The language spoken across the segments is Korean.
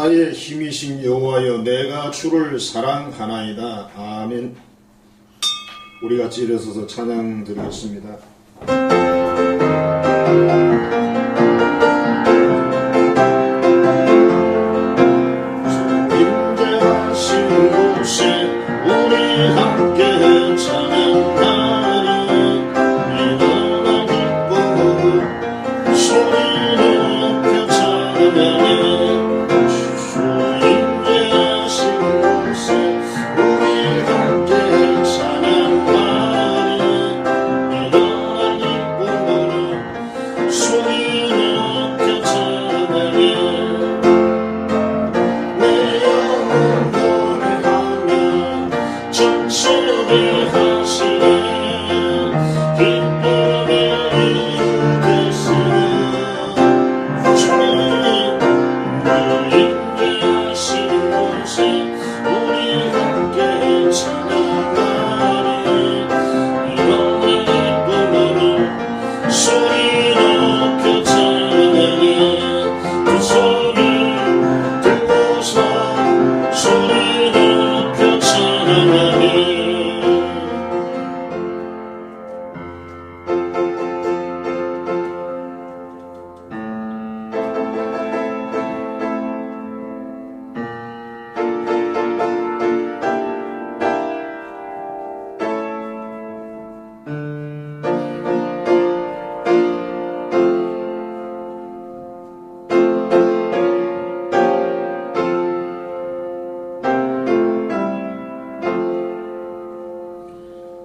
나의 힘이신 여호와여, 내가 주를 사랑하나이다. 아멘. 우리 같이 일어서서 찬양 드리겠습니다. 임재하신 곳에 우리 함께 찬양하리. 이나라 기뻐 소리 높여 찬양하리.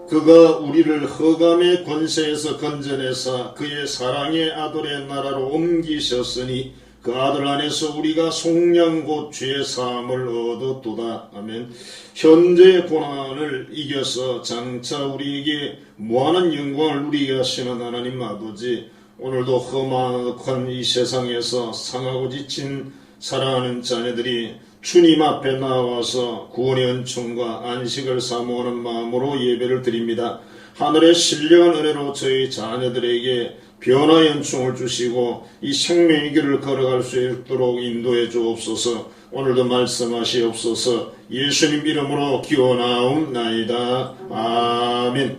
그가 우리를 흑암의 권세에서 건져내사 그의 사랑의 아들의 나라로 옮기셨으니 그 아들 안에서 우리가 속량 곧 죄 사함을 얻었도다. 아멘. 현재의 고난을 이겨서 장차 우리에게 무한한 영광을 누리게 하시는 하나님 아버지, 오늘도 험악한 이 세상에서 상하고 지친 사랑하는 자녀들이 주님 앞에 나와서 구원의 은총과 안식을 사모하는 마음으로 예배를 드립니다. 하늘의 신령한 은혜로 저희 자녀들에게 변화의 은총을 주시고 이 생명의 길을 걸어갈 수 있도록 인도해 주옵소서. 오늘도 말씀하시옵소서. 예수님 이름으로 기원하옵나이다. 아멘.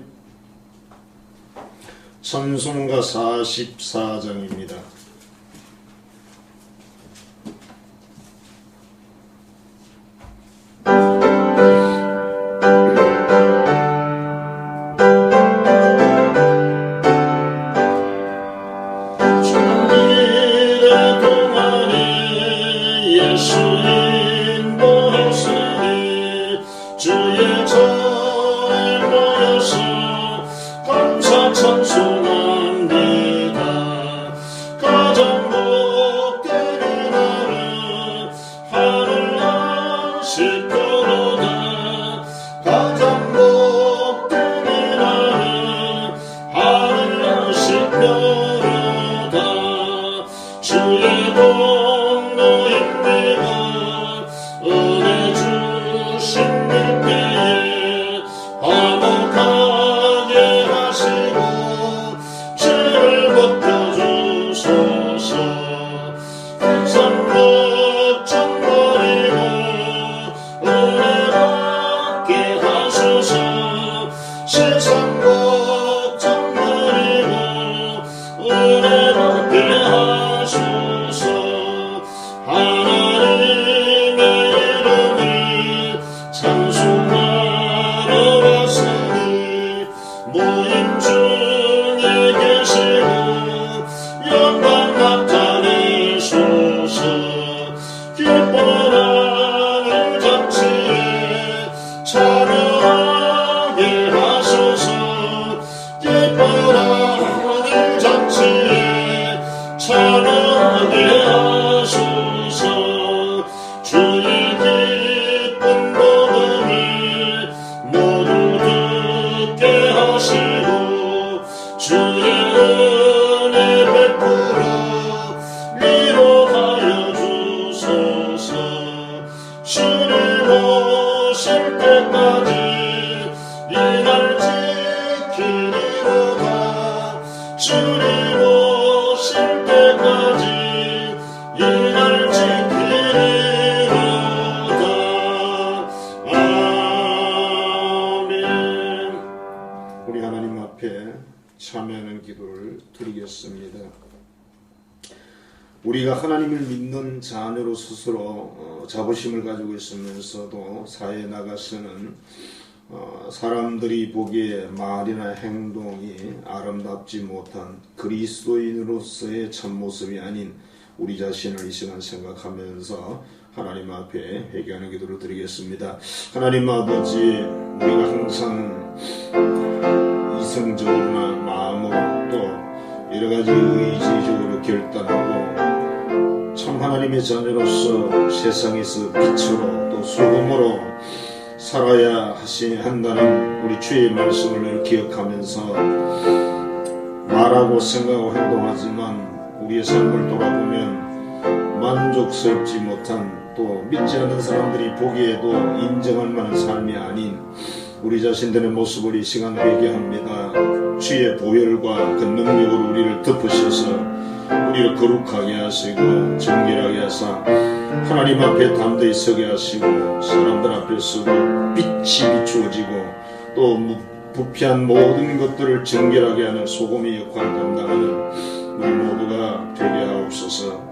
찬송가 44장입니다. 찬양하게 하소서. 참여하는 기도를 드리겠습니다. 우리가 하나님을 믿는 자녀로 스스로 자부심을 가지고 있으면서도 사회에 나가서는 사람들이 보기에 말이나 행동이 아름답지 못한 그리스도인으로서의 참모습이 아닌 우리 자신을 이 시간 생각하면서 하나님 앞에 회개하는 기도를 드리겠습니다. 하나님 아버지, 우리가 항상 이성적으로나 마음으로 또 여러가지 의지적으로 결단하고 참 하나님의 자녀로서 세상에서 빛으로 또 소금으로 살아야 한다는 우리 주의 말씀을 기억하면서 말하고 생각하고 행동하지만 우리의 삶을 돌아보면 만족스럽지 못한 또 믿지 않는 사람들이 보기에도 인정할 만한 삶이 아닌 우리 자신들의 모습을 이 시간 회개합니다. 주의 보혈과 그 능력으로 우리를 덮으셔서 우리를 거룩하게 하시고 정결하게 하사 하나님 앞에 담대히 서게 하시고 사람들 앞에서도 빛이 비추어지고 또 부패한 모든 것들을 정결하게 하는 소금의 역할을 담당하는 우리 모두가 되게 하옵소서.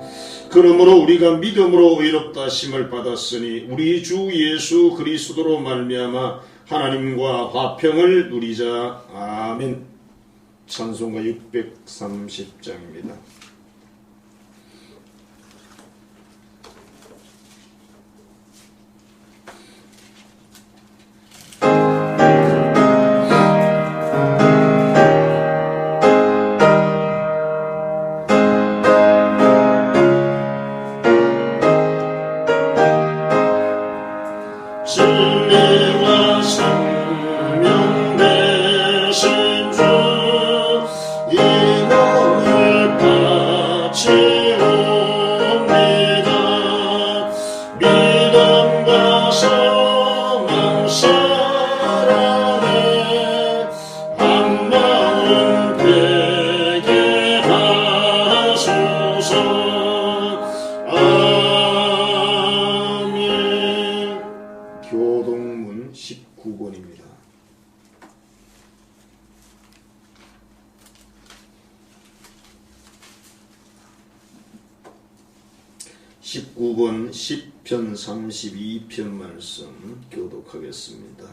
그러므로 우리가 믿음으로 의롭다 하심을 받았으니 우리 주 예수 그리스도로 말미암아 하나님과 화평을 누리자. 아멘. 찬송가 630장입니다. 진리와 생명 되신 주 이름을 바치옵니다. 믿음과 소망 사랑에 한 마음 되게 하소서. 교동문 19번입니다. (19번) 시편 32편 말씀 교독하겠습니다.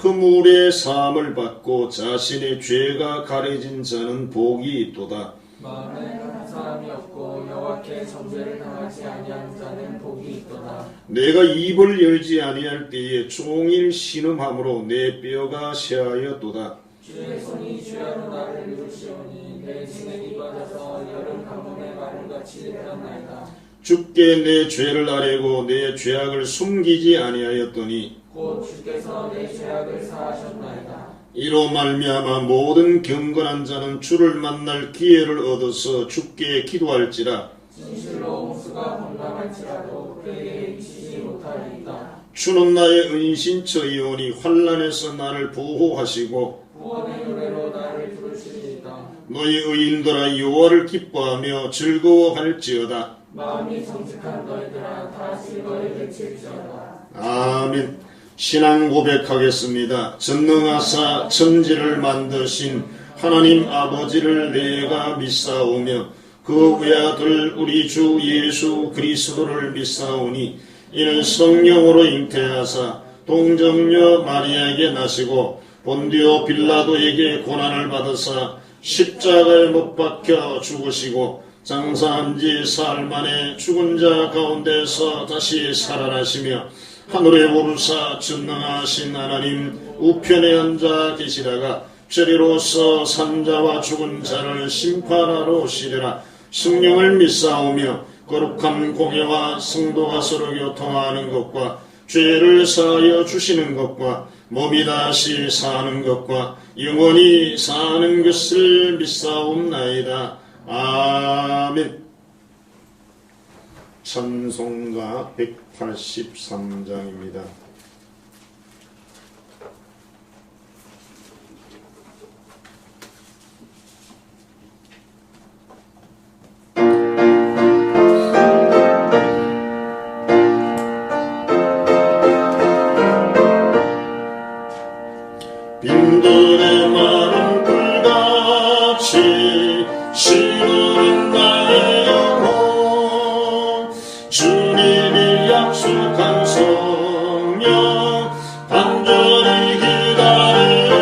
허물의 사함을 받고 자신의 죄가 가려진 자는 복이 있도다. 마음에 감사함이 없고 여호와께 정죄를 당하지 아니한 자는 복이 있도다. 내가 입을 열지 아니할 때에 종일 신음함으로 내 뼈가 쇠하였도다. 주의 손이 주야로 나를 이루시오니 내 진액이 빠져서 여름 가뭄에 마름같이 되었나이다. 주께 내 죄를 아뢰고 내 죄악을 숨기지 아니하였더니 곧 주께서 내 죄악을 사하셨나이다. 이로 말미암아 모든 경건한 자는 주를 만날 기회를 얻어서 주께 기도할지라. 진실로 홍수가 범람할지라도 그에게 미치지 못하리이다. 주는 나의 은신처이오니 환난에서 나를 보호하시고 구원의 노래로 나를 부르시리이다. 너희 의인들아 여호와를 기뻐하며 즐거워할지어다. 마음이 정직한 너희들아 다 즐거이 외칠지어다. 아멘. 신앙 고백하겠습니다. 전능하사 천지를 만드신 하나님 아버지를 내가 믿사오며 그 외아들 우리 주 예수 그리스도를 믿사오니 이는 성령으로 잉태하사 동정녀 마리아에게 나시고 본디오 빌라도에게 고난을 받으사 십자가에 못 박혀 죽으시고 장사한 지 사흘 만에 죽은 자 가운데서 다시 살아나시며 하늘에 오르사 전능하신 하나님 우편에 앉아 계시다가 죄리로서 산자와 죽은 자를 심판하러 오시리라. 성령을 믿사오며 거룩한 공예와 성도가 서로 교통하는 것과 죄를 사하여 주시는 것과 몸이 다시 사는 것과 영원히 사는 것을 믿사옵나이다. 아멘. 찬송가 183장입니다. 빈들의 마른 불과 시시는 나의 영혼 주님이 약속한 성령 간절히 기다리네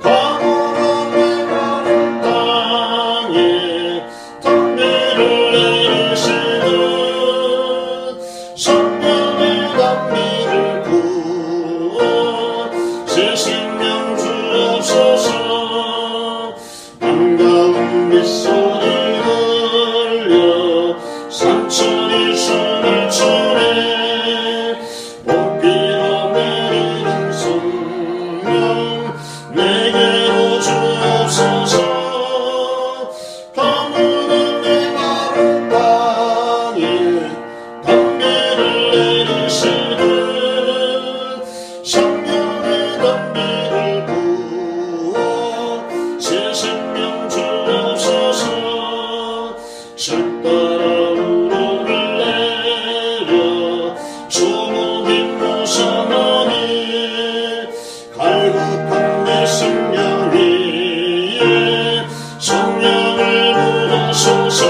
가물은 메마른 땅에 단비를 내리시듯 성령의 단비를 부어 새 생명 주옵소서 반가운 빗소리 들려 산천이 춤을 추네 봄비가 내리는 성령 내게로 주옵소서 가무는 메마른 땅에 단비를 내리시듯 성령의 단비를 부어 새 생명 주옵소서 절 따라 우르를 내려 조목이 무성하니 갈급한 내 심령 위에 성령을 부어소서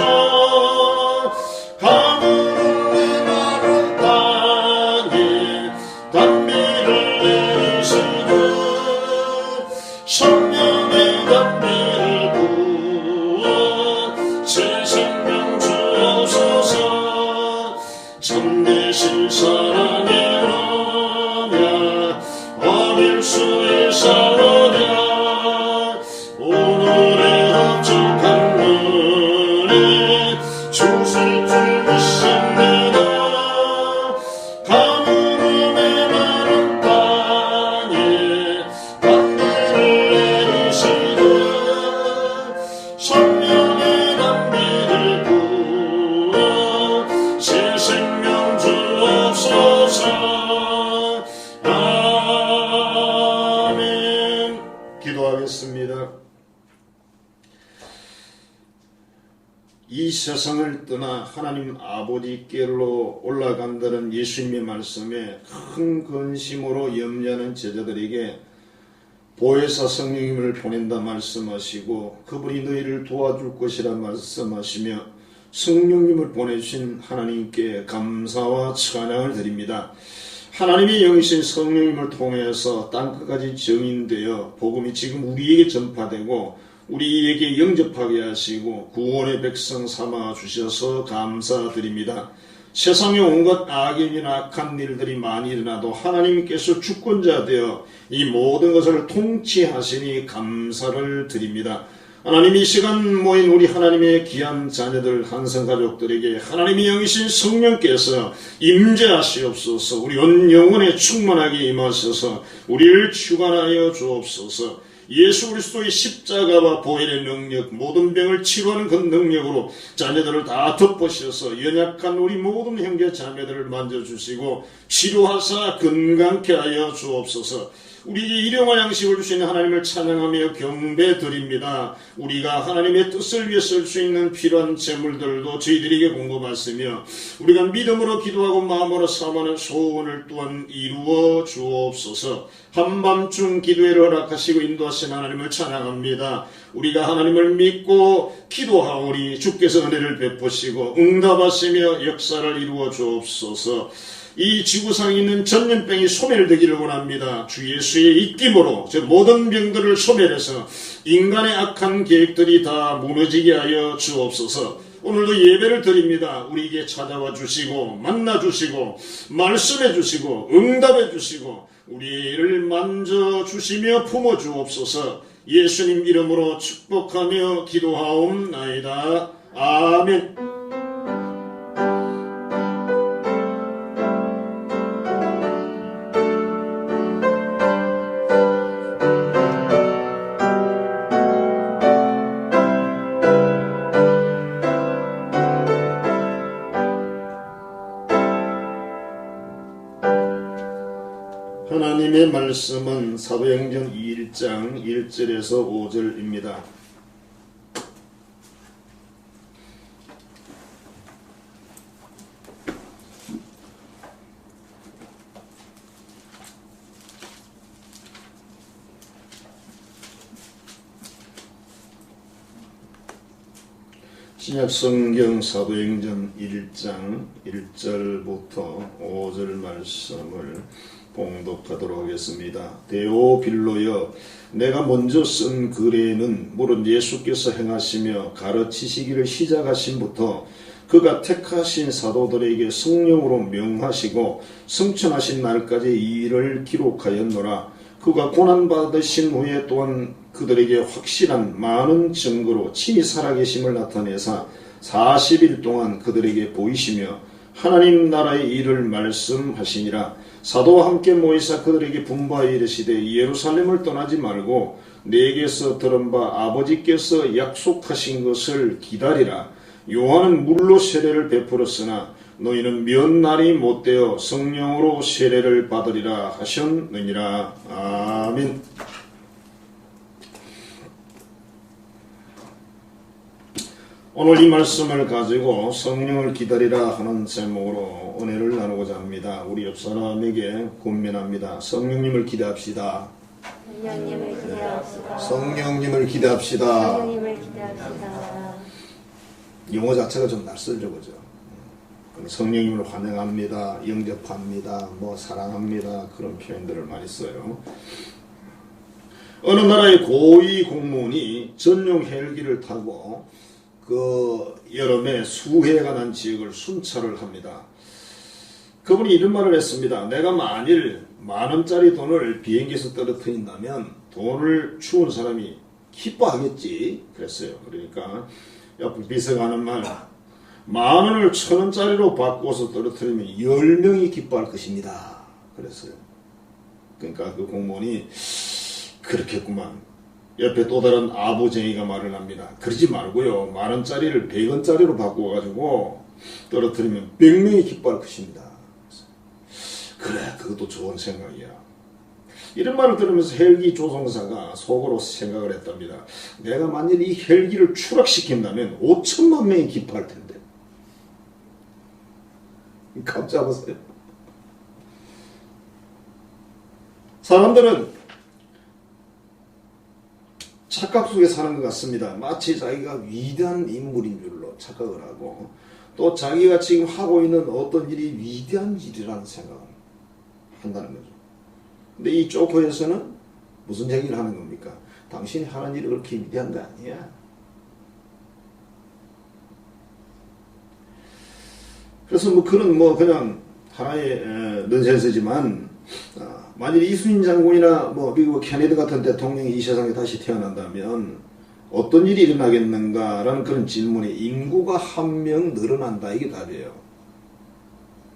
가물은 메마른 땅에 단비를 내리시듯 성령의 단비를 부어 새 생명 주옵소서 참되신 사랑의 언약 어길 수 있사오랴 오늘의 흡족한 은혜 주실 줄 믿습니다 가물은 메마른 땅에 단비를 내리시듯 성령의 단비를 부어 새 생명 주옵소서 아멘. 기도하겠습니다. 이 세상을 떠나 하나님 아버지께로 올라간다는 예수님의 말씀에 큰 근심으로 염려하는 제자들에게 보혜사 성령님을 보낸다 말씀하시고 그분이 너희를 도와줄 것이라 말씀하시며 성령님을 보내주신 하나님께 감사와 찬양을 드립니다. 하나님의 영이신 성령님을 통해서 땅끝까지 증인되어 복음이 지금 우리에게 전파되고 우리에게 영접하게 하시고 구원의 백성 삼아 주셔서 감사드립니다. 세상에 온갖 악인이나 악한 일들이 많이 일어나도 하나님께서 주권자 되어 이 모든 것을 통치하시니 감사를 드립니다. 하나님 이 시간 모인 우리 하나님의 귀한 자녀들 한성가족들에게 하나님의 영이신 성령께서 임재하시옵소서. 우리 온 영혼에 충만하게 임하셔서 우리를 주관하여 주옵소서. 예수 그리스도의 십자가와 보혈의 능력 모든 병을 치료하는 그 능력으로 자녀들을 다 덮으셔서 연약한 우리 모든 형제 자매들을 만져주시고 치료하사 건강케 하여 주옵소서. 우리에게 일용할 양식을 주시는 하나님을 찬양하며 경배드립니다. 우리가 하나님의 뜻을 위해 쓸 수 있는 필요한 재물들도 저희들에게 공급하시며 우리가 믿음으로 기도하고 마음으로 삼하는 소원을 또한 이루어 주옵소서. 한밤중 기도회를 허락하시고 인도하신 하나님을 찬양합니다. 우리가 하나님을 믿고 기도하오니 주께서 은혜를 베푸시고 응답하시며 역사를 이루어 주옵소서. 이 지구상에 있는 전염병이 소멸되기를 원합니다. 주 예수의 입김으로 저 모든 병들을 소멸해서 인간의 악한 계획들이 다 무너지게 하여 주옵소서. 오늘도 예배를 드립니다. 우리에게 찾아와 주시고 만나 주시고 말씀해 주시고 응답해 주시고 우리를 만져 주시며 품어 주옵소서. 예수님 이름으로 축복하며 기도하옵나이다. 아멘. 하나님의 말씀은 사도행전 1장 1절에서 5절입니다. 신약 성경 사도행전 1장 1절부터 5절 말씀을 봉독하도록 하겠습니다. 데오빌로여, 내가 먼저 쓴 글에는 물론 예수께서 행하시며 가르치시기를 시작하신부터 그가 택하신 사도들에게 성령으로 명하시고 성천하신 날까지 이 일을 기록하였노라. 그가 고난받으신 후에 또한 그들에게 확실한 많은 증거로 친히 살아계심을 나타내사 40일 동안 그들에게 보이시며 하나님 나라의 일을 말씀하시니라. 사도와 함께 모이사 그들에게 분부하여 이르시되 예루살렘을 떠나지 말고 내게서 들은 바 아버지께서 약속하신 것을 기다리라. 요한은 물로 세례를 베풀었으나 너희는 몇 날이 못되어 성령으로 세례를 받으리라 하셨느니라. 아멘. 오늘 이 말씀을 가지고 성령을 기다리라 하는 제목으로 은혜를 나누고자 합니다. 우리 옆 사람에게 권면합니다. 성령님을 기대합시다. 성령님을 기대합시다. 성령님을 기대합시다. 성령님을 기대합시다. 용어 자체가 좀 낯설죠, 그죠? 성령님을 환영합니다, 영접합니다, 사랑합니다, 그런 표현들을 많이 써요. 어느 나라의 고위 공무원이 전용 헬기를 타고 그 여름에 수해가 난 지역을 순찰을 합니다. 그분이 이런 말을 했습니다. 내가 만일 10,000원짜리 돈을 비행기에서 떨어뜨린다면 돈을 주운 사람이 기뻐하겠지 그랬어요. 그러니까 옆에 비서가 하는 말, 10,000원을 1,000원짜리로 바꿔서 떨어뜨리면 10명이 기뻐할 것입니다 그랬어요. 그러니까 그 공무원이 그렇겠구만. 옆에 또 다른 아부쟁이가 말을 합니다. 그러지 말고요, 10,000원짜리를 100원짜리로 바꿔가지고 떨어뜨리면 100명이 기뻐할 것입니다. 그래, 그것도 좋은 생각이야. 이런 말을 들으면서 헬기 조종사가 속으로 생각을 했답니다. 내가 만일 이 헬기를 추락시킨다면 5천만 명이 기뻐할 텐데. 감 잡았어요. 사람들은 착각 속에 사는 것 같습니다. 마치 자기가 위대한 인물인 줄로 착각을 하고 또 자기가 지금 하고 있는 어떤 일이 위대한 일이라는 생각을 한다는 거죠. 근데 이 조커에서는 무슨 얘기를 하는 겁니까? 당신이 하는 일이 그렇게 위대한 거 아니야. 그래서 그런 그냥 하나의 넌센스지만 만일 이순신 장군이나 미국 케네디 같은 대통령이 이 세상에 다시 태어난다면 어떤 일이 일어나겠는가라는 그런 질문에 인구가 1명 늘어난다, 이게 답이에요.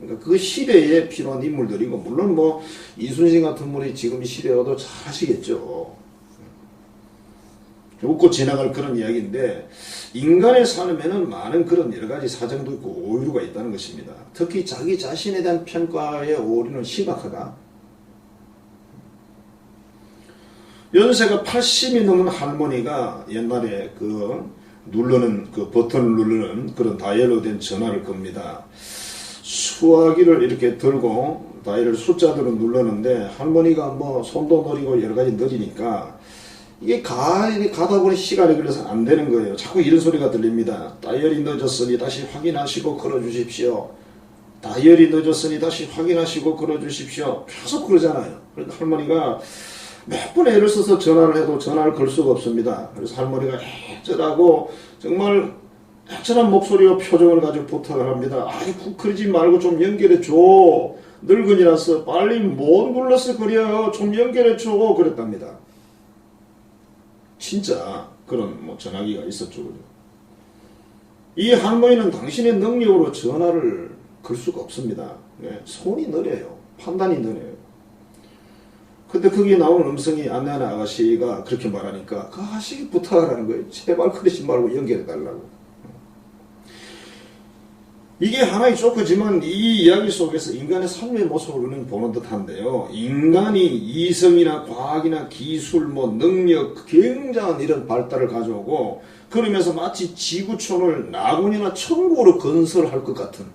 그러니까 그 시대에 필요한 인물들이고, 물론 이순신 같은 분이 지금 시대여도 잘 하시겠죠. 웃고 지나갈 그런 이야기인데, 인간의 삶에는 많은 그런 여러 가지 사정도 있고 오류가 있다는 것입니다. 특히 자기 자신에 대한 평가의 오류는 심각하다. 연세가 80이 넘은 할머니가 옛날에 버튼을 누르는 그런 다이얼로 된 전화를 겁니다. 수화기를 이렇게 들고 다이얼 숫자들을 눌렀는데 할머니가 손도 느리고 여러 가지 느리니까 이게 가다 보니 시간이 걸려서 안 되는 거예요. 자꾸 이런 소리가 들립니다. 다이얼이 늦었으니 다시 확인하시고 걸어주십시오. 다이얼이 늦었으니 다시 확인하시고 걸어주십시오. 계속 그러잖아요. 그러니까 할머니가 몇 번의 애를 써서 전화를 해도 전화를 걸 수가 없습니다. 그래서 할머니가 애절하고 정말 애절한 목소리와 표정을 가지고 부탁을 합니다. 아이고, 그러지 말고 좀 연결해줘. 늙은이라서 빨리 못 눌러서 그래요. 좀 연결해줘. 그랬답니다. 진짜 그런 전화기가 있었죠. 이 할머니는 당신의 능력으로 전화를 걸 수가 없습니다. 손이 느려요. 판단이 느려요. 근데 거기에 나오는 음성이 안내하는 아가씨가 그렇게 말하니까 그 아가씨가 부탁을 하는 거예요. 제발 그러지 말고 연결해달라고. 이게 하나의 조커지만 이 이야기 속에서 인간의 삶의 모습을 우리는 보는 듯한데요. 인간이 이성이나 과학이나 기술, 능력, 굉장한 이런 발달을 가져오고 그러면서 마치 지구촌을 낙원이나 천국으로 건설할 것 같은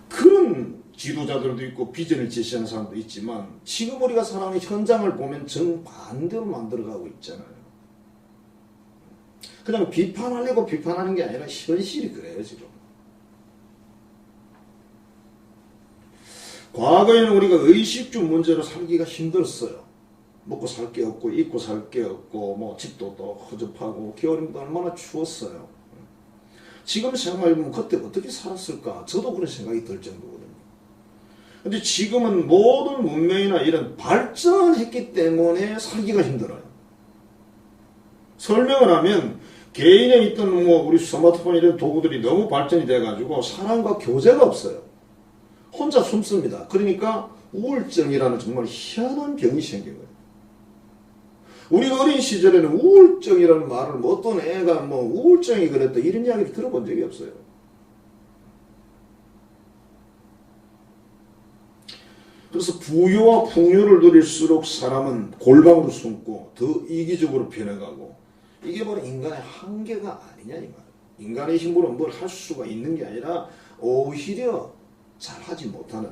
그런 지도자들도 있고 비전을 제시하는 사람도 있지만 지금 우리가 살아가는 현장을 보면 정반대로 만들어가고 있잖아요. 그냥 비판하려고 비판하는 게 아니라 현실이 그래요 지금. 과거에는 우리가 의식주 문제로 살기가 힘들었어요. 먹고 살 게 없고 입고 살 게 없고 뭐 집도 또 허접하고 겨울임도 얼마나 추웠어요. 지금 생각해보면 그때 어떻게 살았을까? 저도 그런 생각이 들 정도거든요. 근데 지금은 모든 문명이나 이런 발전했기 때문에 살기가 힘들어요. 설명을 하면 개인에 있던 뭐 우리 스마트폰 이런 도구들이 너무 발전이 돼가지고 사람과 교제가 없어요. 혼자 숨습니다. 그러니까 우울증이라는 정말 희한한 병이 생긴 거예요. 우리 어린 시절에는 우울증이라는 말을 뭐 어떤 애가 뭐 우울증이 그랬다 이런 이야기를 들어본 적이 없어요. 그래서 부유와 풍요를 누릴수록 사람은 골방으로 숨고 더 이기적으로 변해가고 이게 바로 인간의 한계가 아니냐 이 말이에요. 인간의 힘으로 뭘 할 수가 있는 게 아니라 오히려 잘하지 못하는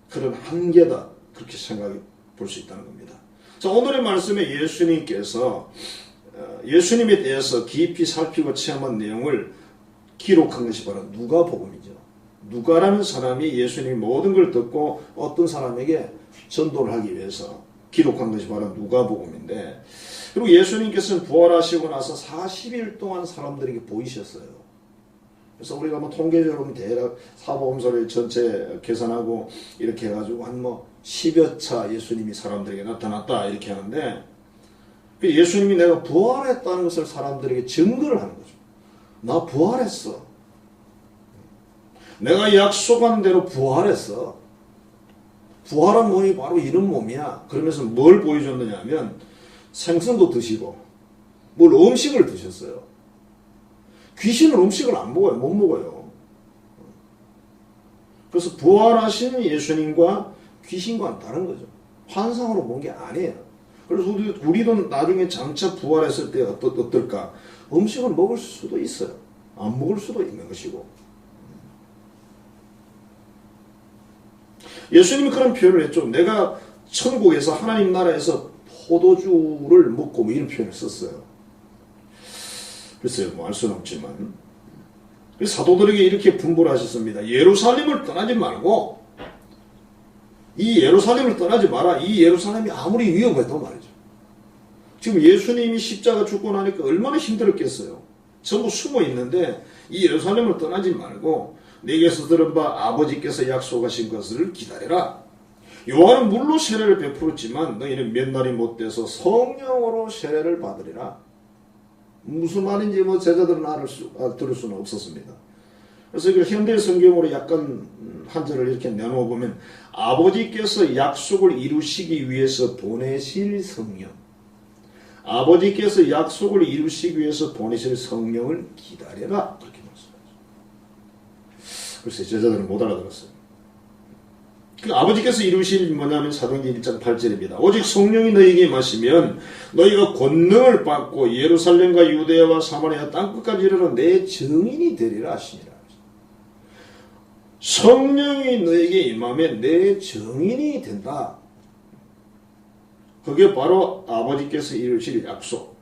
그런 한계다 그렇게 생각해 볼 수 있다는 겁니다. 자, 오늘의 말씀에 예수님께서 예수님에 대해서 깊이 살피고 체험한 내용을 기록한 것이 바로 누가복음이죠. 누가라는 사람이 예수님이 모든 걸 듣고 어떤 사람에게 전도를 하기 위해서 기록한 것이 바로 누가복음인데, 그리고 예수님께서는 부활하시고 나서 40일 동안 사람들에게 보이셨어요. 그래서 우리가 뭐 통계적으로 대략 사복음서를 전체 계산하고 이렇게 해가지고 한 뭐 10여 차 예수님이 사람들에게 나타났다 이렇게 하는데, 예수님이 내가 부활했다는 것을 사람들에게 증거를 하는 거죠. 나 부활했어. 내가 약속한 대로 부활했어. 부활한 몸이 바로 이런 몸이야. 그러면서 뭘 보여줬느냐 하면 생선도 드시고 뭘 음식을 드셨어요. 귀신은 음식을 안 먹어요. 못 먹어요. 그래서 부활하신 예수님과 귀신과는 다른 거죠. 환상으로 본 게 아니에요. 그래서 우리도 나중에 장차 부활했을 때 어떨까? 음식을 먹을 수도 있어요. 안 먹을 수도 있는 것이고. 예수님이 그런 표현을 했죠. 내가 천국에서 하나님 나라에서 포도주를 먹고 뭐 이런 표현을 썼어요. 글쎄요, 뭐 알 수는 없지만. 사도들에게 이렇게 분부를 하셨습니다. 예루살렘을 떠나지 말고 이 예루살렘을 떠나지 마라. 이 예루살렘이 아무리 위험해도 말이죠. 지금 예수님이 십자가 죽고 나니까 얼마나 힘들었겠어요. 전부 숨어 있는데 이 예루살렘을 떠나지 말고 내게서 들은 바 아버지께서 약속하신 것을 기다려라. 요한은 물로 세례를 베풀었지만 너희는 몇 날이 못 돼서 성령으로 세례를 받으리라. 무슨 말인지 뭐 제자들은 들을 수는 없었습니다. 그래서 이걸 현대 성경으로 약간 한 절을 이렇게 내놓아 보면 아버지께서 약속을 이루시기 위해서 보내실 성령, 아버지께서 약속을 이루시기 위해서 보내실 성령을 기다려라 그렇게 말씀하죠. 글쎄 제자들은 못 알아들었어요. 그 아버지께서 이루실 뭐냐면 사도행전 1장 8절입니다. 오직 성령이 너희에게 임하시면 너희가 권능을 받고 예루살렘과 유대와 사마리아 땅끝까지 이르러 내 증인이 되리라 하시니라. 성령이 너에게 임하면 내 증인이 된다. 그게 바로 아버지께서 이루실 약속,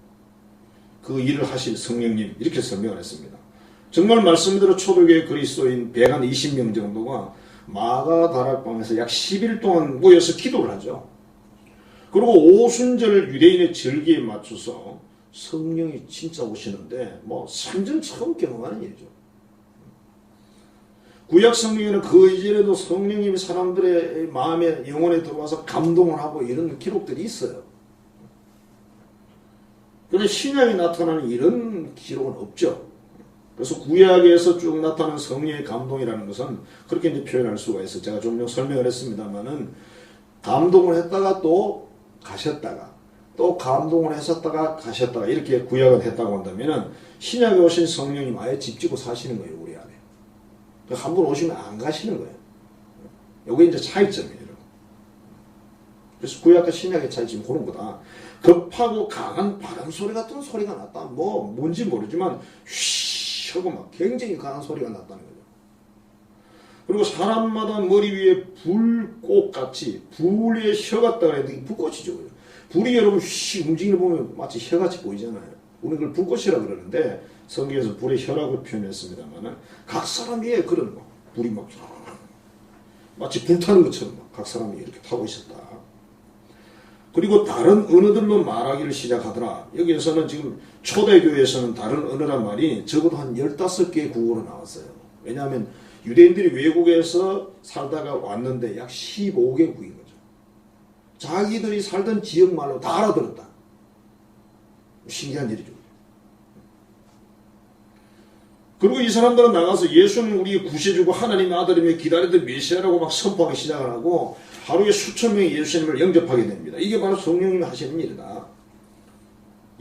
그 일을 하실 성령님 이렇게 설명을 했습니다. 정말 말씀대로 초대교회 그리스도인 120명 정도가 마가다락방에서 약 10일 동안 모여서 기도를 하죠. 그리고 오순절 유대인의 절기에 맞춰서 성령이 진짜 오시는데 뭐 생전 처음 경험하는 일이죠. 구약 성경에는 그 이전에도 성령님이 사람들의 마음에 영혼에 들어와서 감동을 하고 이런 기록들이 있어요. 그런데 신약에 나타나는 이런 기록은 없죠. 그래서 구약에서 쭉 나타나는 성령의 감동이라는 것은 그렇게 이제 표현할 수가 있어요. 제가 좀 설명을 했습니다만은 감동을 했다가 또 가셨다가 또 감동을 하셨다가 가셨다가 이렇게 구약은 했다고 한다면은 신약에 오신 성령님 아예 집 지고 사시는 거예요, 우리 안에. 한 번 오시면 안 가시는 거예요. 이게 이제 차이점이에요. 그래서 구약과 신약의 차이점이 그런 거다. 급하고 강한 바람 소리 같은 소리가 났다. 뭐 뭔지 모르지만 휘 하고 막 굉장히 강한 소리가 났다는 거죠. 그리고 사람마다 머리 위에 불꽃같이 불의 혀 같다 그랬는데 불꽃이죠. 불이 여러분 휘 움직이는 거 보면 마치 혀같이 보이잖아요. 우리는 그걸 불꽃이라 그러는데 성경에서 불의 혀라고 표현했습니다만 각 사람이 그런 거 불이 막 마치 불타는 것처럼 각 사람이 이렇게 타고 있었다. 그리고 다른 언어들로 말하기를 시작하더라. 여기에서는 지금 초대교회에서는 다른 언어란 말이 적어도 한 15개의 국어로 나왔어요. 왜냐하면 유대인들이 외국에서 살다가 왔는데 약 15개국인 거죠. 자기들이 살던 지역 말로 다 알아들었다. 신기한 일이죠. 그리고 이 사람들은 나가서 예수는 우리의 구세주고 하나님의 아들이며 기다리던 메시아라고 막 선포하기 시작을 하고 하루에 수천 명이 예수님을 영접하게 됩니다. 이게 바로 성령님이 하시는 일이다.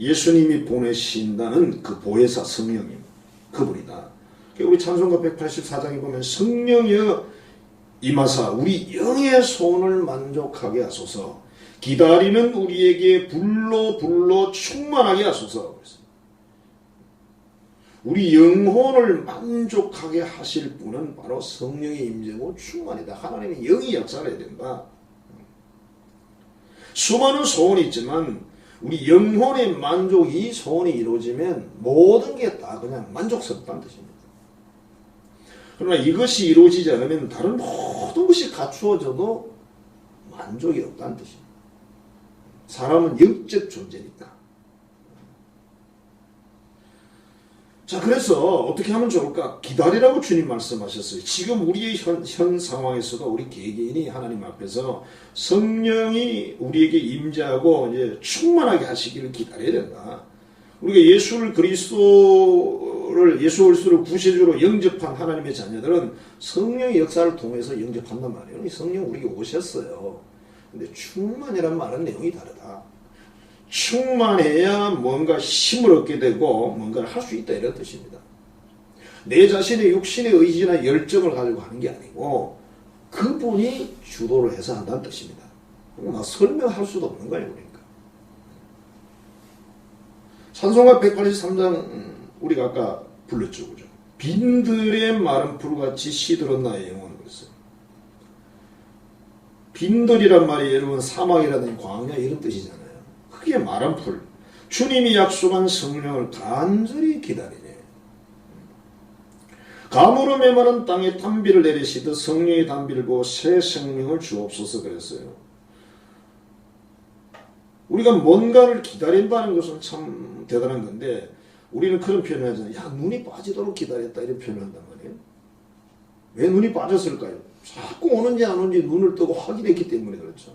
예수님이 보내신다는 그 보혜사 성령님, 그분이다. 우리 찬송가 184장에 보면 성령이여 임하사 우리 영의 소원을 만족하게 하소서, 기다리는 우리에게 불로 충만하게 하소서. 우리 영혼을 만족하게 하실 분은 바로 성령의 임재고 충만이다. 하나님의 영이 역사해야 된다. 수많은 소원이 있지만 우리 영혼의 만족, 이 소원이 이루어지면 모든 게 다 그냥 만족스럽다는 뜻입니다. 그러나 이것이 이루어지지 않으면 다른 모든 것이 갖추어져도 만족이 없다는 뜻입니다. 사람은 영적 존재니까. 자, 그래서 어떻게 하면 좋을까? 기다리라고 주님 말씀하셨어요. 지금 우리의 현 상황에서도 우리 개개인이 하나님 앞에서 성령이 우리에게 임재하고 이제 충만하게 하시기를 기다려야 된다. 우리가 예수 그리스도를 구세주로 영접한 하나님의 자녀들은 성령의 역사를 통해서 영접한단 말이에요. 성령 우리에게 오셨어요. 근데 충만이란 말은 내용이 다르다. 충만해야 뭔가 힘을 얻게 되고 뭔가를 할 수 있다, 이런 뜻입니다. 내 자신의 육신의 의지나 열정을 가지고 하는 게 아니고 그분이 주도를 해서 한다는 뜻입니다. 막 설명할 수도 없는 거예요. 그러니까 찬송가 183장 우리가 아까 불렀죠, 그죠? 빈들의 마른 풀같이 시들은 나의 영혼을 그랬어요. 빈들이란 말이 여러분 사막이라든지 광야 이런 뜻이잖아요. 그게 마른 풀. 주님이 약속한 성령을 간절히 기다리네. 가물어 메마른 땅에 단비를 내리시듯 성령의 단비를 보고 새 생명을 주옵소서 그랬어요. 우리가 뭔가를 기다린다는 것은 참 대단한 건데 우리는 그런 표현을 하잖아요. 야, 눈이 빠지도록 기다렸다, 이런 표현을 한단 말이에요. 왜 눈이 빠졌을까요? 자꾸 오는지 안 오는지 눈을 뜨고 확인했기 때문에 그렇죠.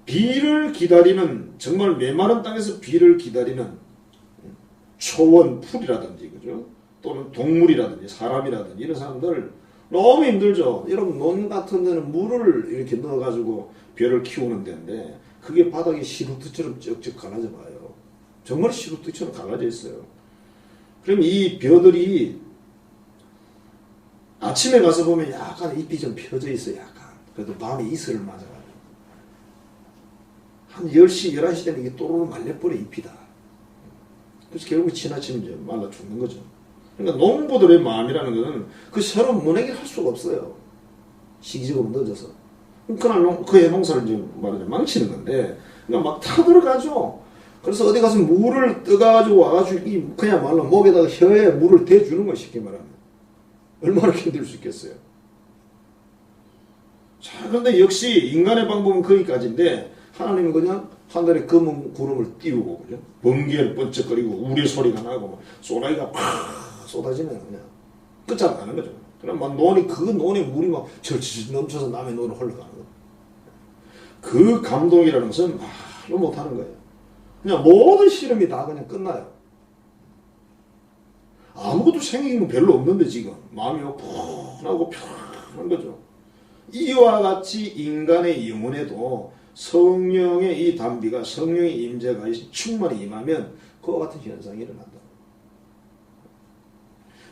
비를 기다리는, 정말 메마른 땅에서 비를 기다리는 초원, 풀이라든지, 그죠? 또는 동물이라든지 사람이라든지 이런 사람들 너무 힘들죠. 여러분, 논 같은 데는 물을 이렇게 넣어가지고 벼를 키우는 데인데 그게 바닥이 시루트처럼 쩍쩍 갈라져 봐요. 정말 시루트처럼 갈라져 있어요. 그럼 이 벼들이 아침에 가서 보면 약간 잎이 좀 펴져 있어요. 약간. 그래도 밤에 이슬을 맞아가지고 한 10시, 11시 되면 이게 또르르 말려버려, 잎이 다. 그래서 결국 지나치면 이제 말라 죽는 거죠. 그러니까 농부들의 마음이라는 것은 그 서로 문해결 할 수가 없어요. 시기적으로 늦어서. 그날 그의 농사를 이제 말하자면 망치는 건데, 그러니까 막 타들어가죠. 그래서 어디 가서 물을 떠가지고 와가지고 그야말로 목에다가 혀에 물을 대주는 거야, 쉽게 말하면. 얼마나 힘들 수 있겠어요. 자, 그런데 역시 인간의 방법은 거기까지인데, 하나님은 그냥 하늘에 검은 구름을 띄우고, 그죠? 번개를 번쩍거리고, 우리 소리가 나고, 소나기가 팍 쏟아지면 그냥 끝장나는 거죠. 그럼 막 그 논에 물이 막 절치절 넘쳐서 남의 논으로 흘러가는 거예요. 그 감동이라는 것은 말로 못하는 거예요. 그냥 모든 실험이 다 그냥 끝나요. 아무것도 생긴 건 별로 없는데 지금 마음이 푹하고 편한 거죠. 이와 같이 인간의 영혼에도 성령의 이 단비가, 성령의 임재가 충만히 임하면 그와 같은 현상이 일어난다.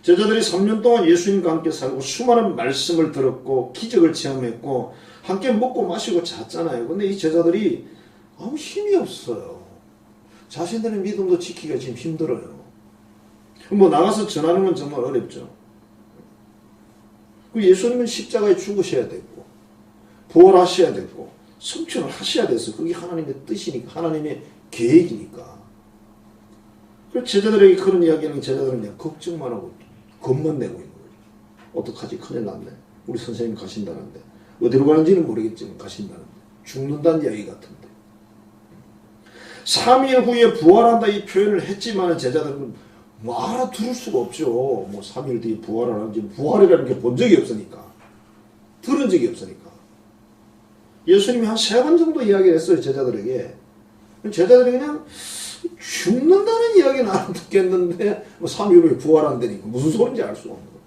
제자들이 3년 동안 예수님과 함께 살고 수많은 말씀을 들었고 기적을 체험했고 함께 먹고 마시고 잤잖아요. 근데 이 제자들이 아무 힘이 없어요. 자신들의 믿음도 지키기가 지금 힘들어요. 뭐 나가서 전하는 건 정말 어렵죠. 예수님은 십자가에 죽으셔야 됐고 부활하셔야 됐고 성취를 하셔야 돼서 그게 하나님의 뜻이니까 하나님의 계획이니까. 그래서 제자들에게 그런 이야기하는 제자들은 그냥 걱정만 하고 겁만 내고 있는 거죠. 어떡하지? 큰일 났네. 우리 선생님 가신다는데 어디로 가는지는 모르겠지만 가신다는데 죽는다는 이야기 같은데 3일 후에 부활한다 이 표현을 했지만 제자들은 뭐 알아들을 수가 없죠. 뭐 3일 뒤에 부활을 하는지 부활이라는 게 본 적이 없으니까 들은 적이 없으니까 예수님이 한 3번 정도 이야기를 했어요. 제자들에게. 제자들이 그냥 죽는다는 이야기는 안 듣겠는데 뭐 3일 후에 부활한다니까 무슨 소리인지 알 수가 없는 거죠.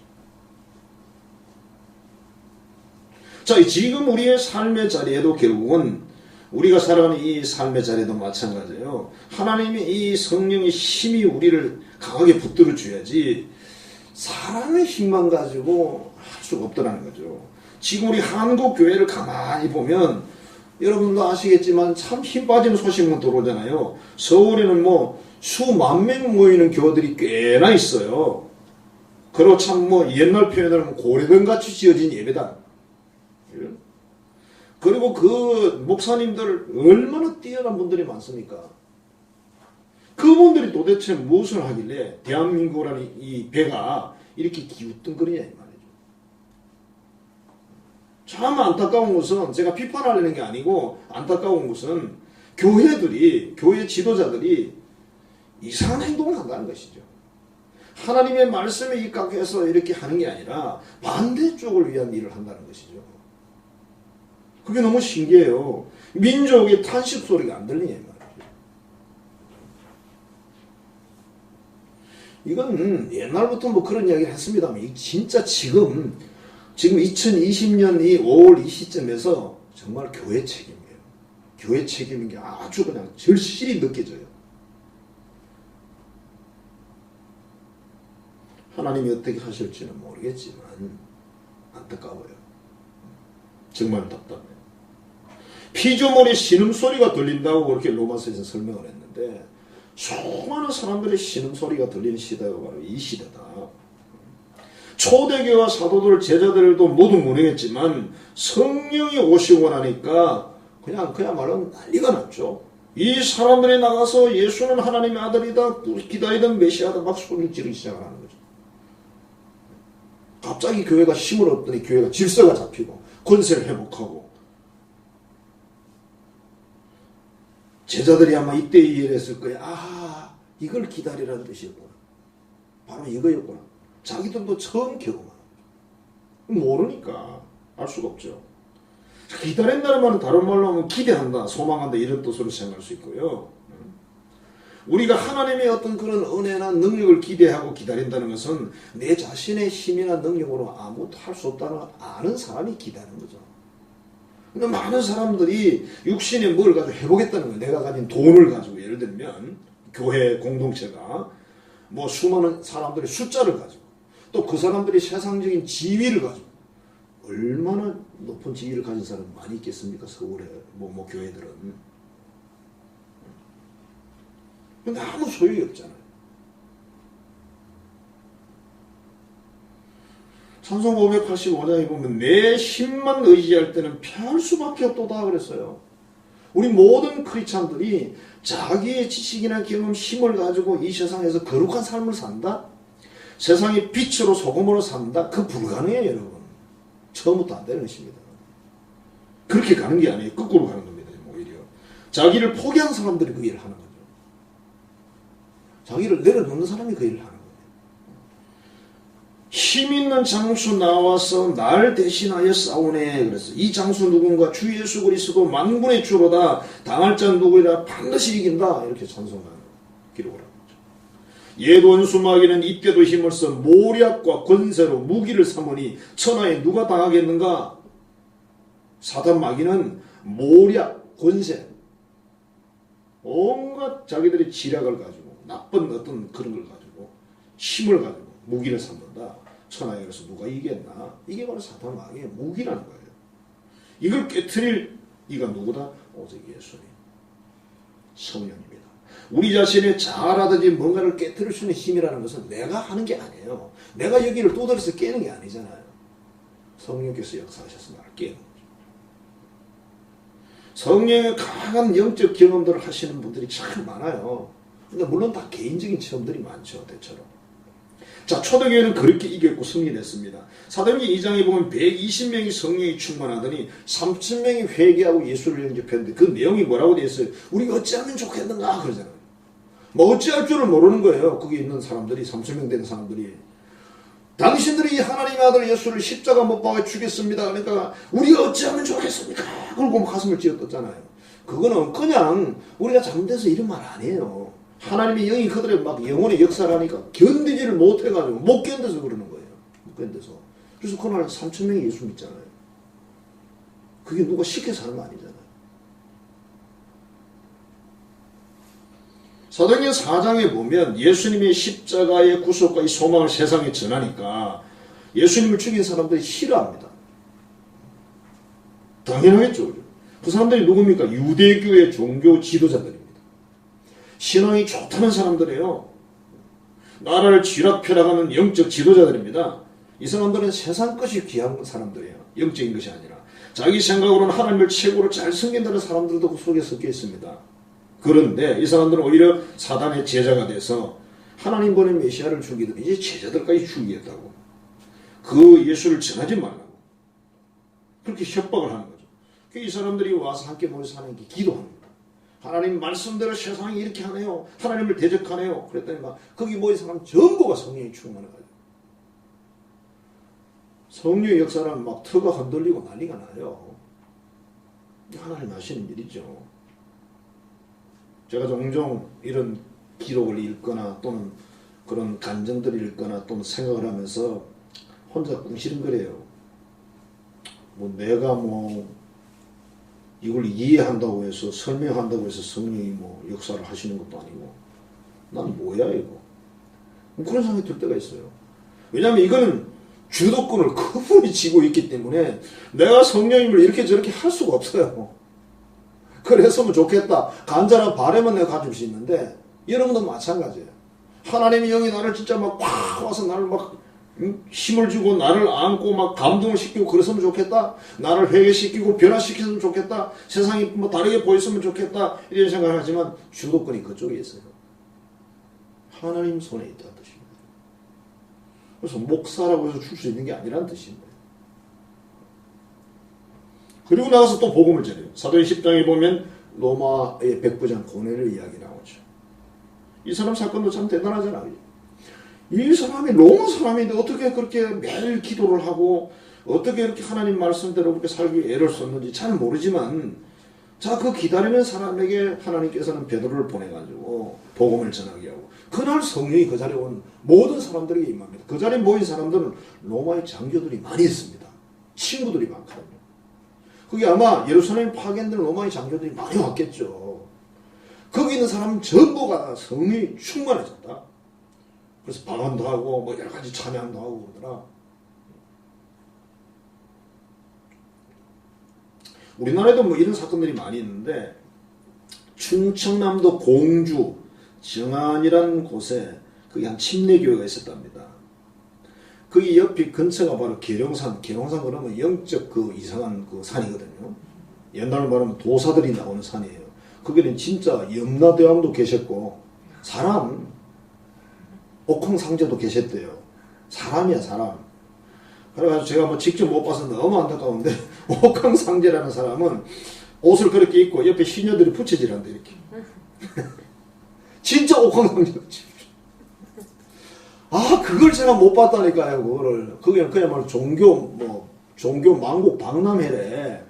자, 지금 우리의 삶의 자리에도 결국은 우리가 살아가는 이 삶의 자리도 마찬가지예요. 하나님이 이 성령의 힘이 우리를 강하게 붙들어 줘야지 사람의 힘만 가지고 할 수가 없더라는 거죠. 지금 우리 한국 교회를 가만히 보면 여러분도 아시겠지만 참 힘 빠지는 소식만 들어오잖아요. 서울에는 뭐 수만 명 모이는 교회들이 꽤나 있어요. 그리고 참 뭐 옛날 표현으로 하면 고래등같이 지어진 예배당. 그리고 그 목사님들 얼마나 뛰어난 분들이 많습니까? 그분들이 도대체 무엇을 하길래 대한민국이라는 이 배가 이렇게 기우뚱거리냐 이 말이죠. 참 안타까운 것은 제가 비판하려는 게 아니고 안타까운 것은 교회들이 교회 지도자들이 이상한 행동을 한다는 것이죠. 하나님의 말씀에 입각해서 이렇게 하는 게 아니라 반대쪽을 위한 일을 한다는 것이죠. 그게 너무 신기해요. 민족의 탄식 소리가 안 들리냐 이 말이죠. 이건 옛날부터 뭐 그런 이야기를 했습니다만 진짜 지금 2020년 이 5월 이 시점에서 정말 교회 책임이에요. 교회 책임인 게 아주 그냥 절실히 느껴져요. 하나님이 어떻게 하실지는 모르겠지만 안타까워요. 정말 답답해요. 피조물의 신음소리가 들린다고 그렇게 로마서에서 설명을 했는데 수많은 사람들의 신음소리가 들리는 시대가 바로 이 시대다. 초대교와 사도들 제자들도 모두 무능했지만 성령이 오시고 나니까 그냥 그야말로 난리가 났죠. 이 사람들이 나가서 예수는 하나님의 아들이다 기다리던 메시아다 막 소리를 지르기 시작하는 거죠. 갑자기 교회가 힘을 얻더니 교회가 질서가 잡히고 권세를 회복하고 제자들이 아마 이때 이해를 했을 거예요. 아, 이걸 기다리라는 뜻이었구나. 바로 이거였구나. 자기들도 처음 경험하는 거죠. 모르니까 알 수가 없죠. 기다린다는 말은 다른 말로 하면 기대한다, 소망한다 이런 뜻으로 생각할 수 있고요. 우리가 하나님의 어떤 그런 은혜나 능력을 기대하고 기다린다는 것은 내 자신의 힘이나 능력으로 아무것도 할 수 없다는 아는 사람이 기다리는 거죠. 근데 많은 사람들이 육신에 뭘 가지고 해보겠다는 거예요. 내가 가진 돈을 가지고 예를 들면 교회 공동체가 뭐 수많은 사람들의 숫자를 가지고 또 그 사람들이 세상적인 지위를 가지고 얼마나 높은 지위를 가진 사람이 많이 있겠습니까? 서울에 뭐 교회들은. 근데 아무 소용이 없잖아요. 찬송 585장에 보면 내 힘만 의지할 때는 패할 수밖에 없도다 그랬어요. 우리 모든 크리스찬들이 자기의 지식이나 경험, 힘을 가지고 이 세상에서 거룩한 삶을 산다? 세상의 빛으로 소금으로 산다? 그 불가능해요, 여러분. 처음부터 안 되는 것입니다. 그렇게 가는 게 아니에요. 거꾸로 가는 겁니다, 오히려. 자기를 포기한 사람들이 그 일을 하는 거죠. 자기를 내려놓는 사람이 그 일을 하는 거예요. 힘 있는 장수 나와서 날 대신하여 싸우네. 그래서 이 장수 누군가 주 예수 그리스도 만군의 주로다. 당할 자 누구이라 반드시 이긴다. 이렇게 찬송하는 기록을 합니다. 옛 원수 마귀는 이때도 힘을 써 모략과 권세로 무기를 삼으니 천하에 누가 당하겠는가? 사단 마귀는 모략, 권세, 온갖 자기들의 지략을 가지고 나쁜 어떤 그런 걸 가지고 힘을 가지고 무기를 삼는다. 천하에 그래서 누가 이겼나? 이게 바로 사단 마귀의 무기라는 거예요. 이걸 깨트릴 이가 누구다? 오직 예수님, 성령입니다. 우리 자신의 자아라든지 뭔가를 깨트릴 수 있는 힘이라는 것은 내가 하는 게 아니에요. 내가 여기를 두드려서 깨는 게 아니잖아요. 성령께서 역사하셔서 나를 깨는 거죠. 성령의 강한 영적 경험들을 하시는 분들이 참 많아요. 근데 물론 다 개인적인 체험들이 많죠. 대체로. 자, 초대교회는 그렇게 이겼고 승리했습니다. 사도행전 2장에 보면 120명이 성령이 충만하더니 3000명이 회개하고 예수를 영접했는데 그 내용이 뭐라고 되어 있어요? 우리가 어찌하면 좋겠는가 그러잖아요. 뭐 어찌할 줄을 모르는 거예요. 거기 있는 사람들이 3000명 되는 사람들이. 당신들이 하나님의 아들 예수를 십자가 못 박아 죽였습니다. 그러니까 우리가 어찌하면 좋겠습니까? 그러고 가슴을 쥐어떴잖아요. 그거는 그냥 우리가 잘못해서 이런 말 아니에요. 하나님의 영이 그들의 막 영혼의 역사를 하니까 견디지를 못해가지고 못 견뎌서 그러는 거예요. 못 견뎌서. 그래서 그날 3000명이 예수 믿잖아요. 그게 누가 시켜서 하는 거 아니잖아요. 사도행전 4장에 보면 예수님의 십자가의 구속과 이 소망을 세상에 전하니까 예수님을 죽인 사람들이 싫어합니다. 당연하겠죠. 그 사람들이 누굽니까? 유대교의 종교 지도자들입니다. 신앙이 좋다는 사람들이에요. 나라를 쥐락펴락하는 영적 지도자들입니다. 이 사람들은 세상 것이 귀한 사람들이에요. 영적인 것이 아니라. 자기 생각으로는 하나님을 최고로 잘 섬긴다는 사람들도 그 속에 섞여 있습니다. 그런데 이 사람들은 오히려 사단의 제자가 돼서 하나님 보낸 메시아를 죽이더니 이제 제자들까지 죽이겠다고. 그 예수를 전하지 말라고. 그렇게 협박을 하는 거죠. 이 사람들이 와서 함께 모여서 하나님께 기도합니다. 하나님 말씀대로 세상이 이렇게 하네요. 하나님을 대적하네요. 그랬더니 막 거기 모인 사람 전부가 성령이 충만해가지고 성령의 역사는 막 터가 흔들리고 난리가 나요. 하나님 하시는 일이죠. 제가 종종 이런 기록을 읽거나 또는 그런 감정들을 읽거나 또는 생각을 하면서 혼자 궁시렁거려요. 뭐 내가 뭐 이걸 이해한다고 해서 설명한다고 해서 성령이 뭐 역사를 하시는 것도 아니고 난 뭐야 이거. 그런 생각이 들 때가 있어요. 왜냐하면 이거는 주도권을 그분이 쥐고 있기 때문에 내가 성령님을 이렇게 저렇게 할 수가 없어요. 그랬으면 좋겠다. 간절한 바람은 내가 가질 수 있는데 여러분도 마찬가지예요. 하나님의 영이 나를 진짜 막 꽉 와서 나를 막 힘을 주고 나를 안고 막 감동을 시키고 그랬으면 좋겠다. 나를 회개시키고 변화시켰으면 좋겠다. 세상이 뭐 다르게 보였으면 좋겠다. 이런 생각을 하지만 주도권이 그쪽에 있어요. 하나님 손에 있다는 뜻입니다. 그래서 목사라고 해서 줄 수 있는 게 아니라는 뜻입니다. 그리고 나가서 또 복음을 전해요. 사도행 10장에 보면 로마의 백부장 고넬의 이야기 나오죠. 이 사람 사건도 참 대단하잖아요. 이 사람이 로마 사람인데 어떻게 그렇게 매일 기도를 하고 어떻게 이렇게 하나님 말씀대로 그렇게 살기 위해 애를 썼는지 잘 모르지만 자, 그 기다리는 사람에게 하나님께서는 베드로를 보내가지고 복음을 전하게 하고 그날 성령이 그 자리에 온 모든 사람들에게 임합니다. 그 자리에 모인 사람들은 로마의 장교들이 많이 있습니다. 친구들이 많거든요. 그게 아마 예루살렘 파견된 로마의 장교들이 많이 왔겠죠. 거기 있는 사람 전부가 성령이 충만해졌다. 그래서 방언도 하고 뭐 여러 가지 찬양도 하고 그러더라. 우리나라에도 뭐 이런 사건들이 많이 있는데 충청남도 공주 정안이라는 곳에 그게 한 침례교회가 있었답니다. 거기 옆이 근처가 바로 계룡산. 계룡산 그러면 영적 그 이상한 그 산이거든요. 옛날 말하면 도사들이 나오는 산이에요. 거기는 진짜 염라대왕도 계셨고 사람 옥황상제도 계셨대요. 사람이야 사람. 그래가지고 제가 뭐 직접 못 봐서 너무 안타까운데 옥황상제라는 사람은 옷을 그렇게 입고 옆에 시녀들이 붙여지란다 이렇게. 진짜 옥황상제가 아, 그걸 제가 못 봤다니까요, 그거를. 그게 그야말로 종교 만국 박람회래.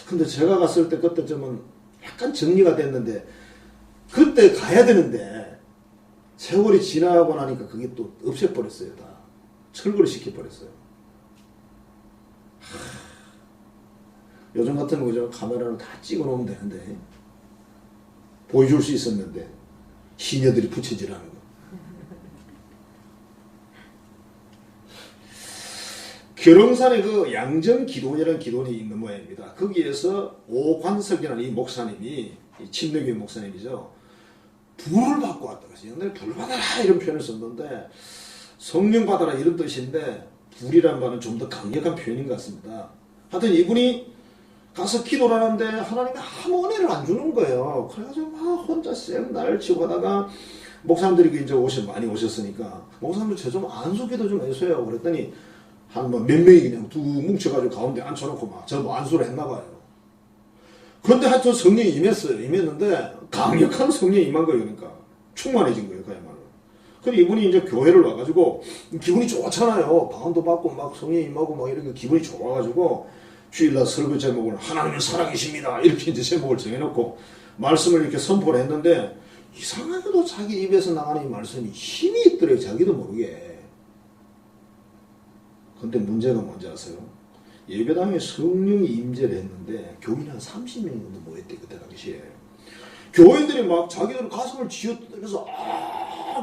근데 제가 갔을 때 그때 좀 약간 정리가 됐는데, 그때 가야 되는데, 세월이 지나고 나니까 그게 또 없애버렸어요, 다. 철거를 시켜버렸어요. 요즘 같은 거죠. 카메라로 다 찍어 놓으면 되는데, 보여줄 수 있었는데, 시녀들이 붙여지라는 거. 계룡산에 그 양정기도원이라는 기도원이 있는 모양입니다. 거기에서 오관석이라는 이 목사님이, 이 침례교회 목사님이죠. 불을 받고 왔다. 그래서 옛날에 불 받아라 이런 표현을 썼는데 성령 받아라 이런 뜻인데 불이란 말은 좀 더 강력한 표현인 것 같습니다. 하여튼 이분이 가서 기도를 하는데 하나님이 아무 은혜를 안 주는 거예요. 그래가지고 막 혼자 쌩 날을 치고 하다가 목사님들이 이제 많이 오셨으니까 목사님들 저 좀 안수기도 좀 해주세요. 그랬더니 한 뭐 몇 명이 그냥 두 뭉쳐가지고 가운데 앉혀놓고 막 저 뭐 안수를 했나 봐요. 그런데 하여튼 성령이 임했어요. 임했는데 강력한 성령이 임한 거예요. 그러니까 충만해진 거예요. 그야말로. 근데 이분이 이제 교회를 와가지고 기분이 좋잖아요. 방언도 받고 막 성령이 임하고 막 이렇게 기분이 좋아가지고 주일날 설교 제목을 하나님은 사랑이십니다. 이렇게 이제 제목을 정해놓고 말씀을 이렇게 선포를 했는데 이상하게도 자기 입에서 나가는 이 말씀이 힘이 있더래요. 자기도 모르게. 근데 문제가 뭔지 아세요? 예배당에 성령이 임재를 했는데 교인이 한 30명 정도 모였대 그때 당시에. 교인들이 막 자기들 가슴을 쥐어뜯으면서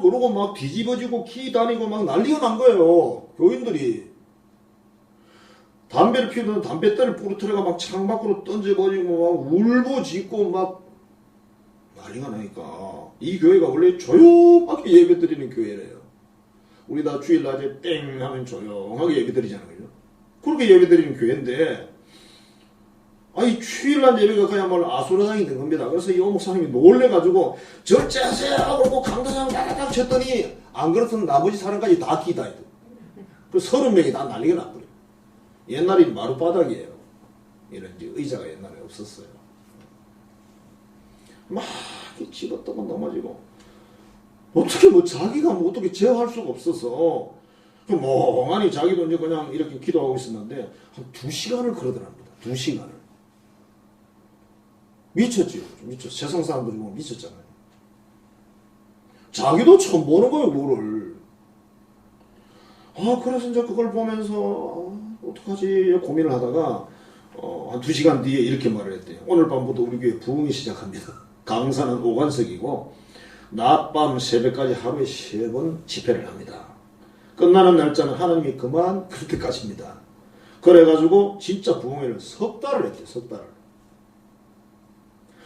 그러고 막 뒤집어지고 기 다니고 막 난리가 난 거예요. 교인들이. 담배를 피우던 담뱃대를 부러뜨려가 막 창밖으로 던져버리고 막 울부짖고 막 난리가 나니까 이 교회가 원래 조용하게 예배드리는 교회래요. 우리 다 주일낮에 땡 하면 조용하게 예배드리잖아요. 그죠? 그렇게 예배드리는 교회인데 아니 주일날 예배가 그야말로 아수라장이 된 겁니다. 그래서 이 목사님이 놀래가지고 절제하세요 그러고 강도상 다다닥 쳤더니 안 그렇던 나머지 사람까지 다 기다리고 그 30명이 다 난리가 났더래요. 옛날에 마룻바닥이에요. 이런 이제 의자가 옛날에 없었어요. 막 집었다가 넘어지고 어떻게 뭐 자기가 뭐 어떻게 제어할 수가 없어서 멍하니 자기도 이제 그냥 이렇게 기도하고 있었는데 한 2시간을 그러더랍니다. 2시간을. 미쳤지요. 미쳤. 세상 사람들이 보면 미쳤잖아요. 자기도 처음 보는 거예요, 뭐를. 그래서 이제 그걸 보면서 어떡하지 고민을 하다가 한 2시간 뒤에 이렇게 말을 했대요. 오늘 밤부터 우리 교회 부흥이 시작합니다. 강사는 오관석이고 낮밤 새벽까지 하루에 3번 집회를 합니다. 끝나는 날짜는 하나님이 그만 그럴 때까지입니다. 그래가지고 진짜 부흥회를 석 달을 했대요. 석 달을.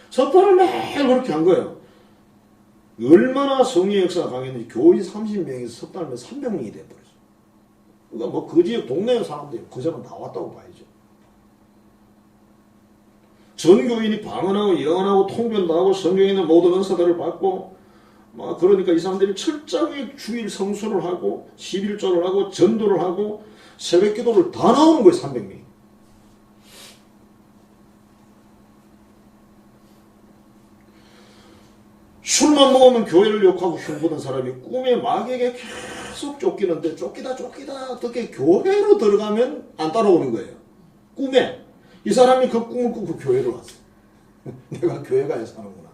석 달을 매일 그렇게 한 거예요. 얼마나 성령의 역사가 강했는지 교인 30명에서 석 달이면 300명이 돼버렸어요. 그러니까 뭐 그 지역 동네 사람들이 그 사람 다 왔다고 봐야죠. 전 교인이 방언하고 예언하고 통변도 하고 성경에 있는 모든 은사들을 받고 막 그러니까 이 사람들이 철저하게 주일 성수를 하고 11조를 하고 전도를 하고 새벽 기도를 다 나오는 거예요. 300명이. 술만 먹으면 교회를 욕하고 흉보던 사람이 꿈에 마귀에게 계속 쫓기는데 쫓기다 어떻게 교회로 들어가면 안 따라오는 거예요. 꿈에. 이 사람이 그 꿈을 꾸고 교회로 왔어요. 내가 교회 가야 사는구나.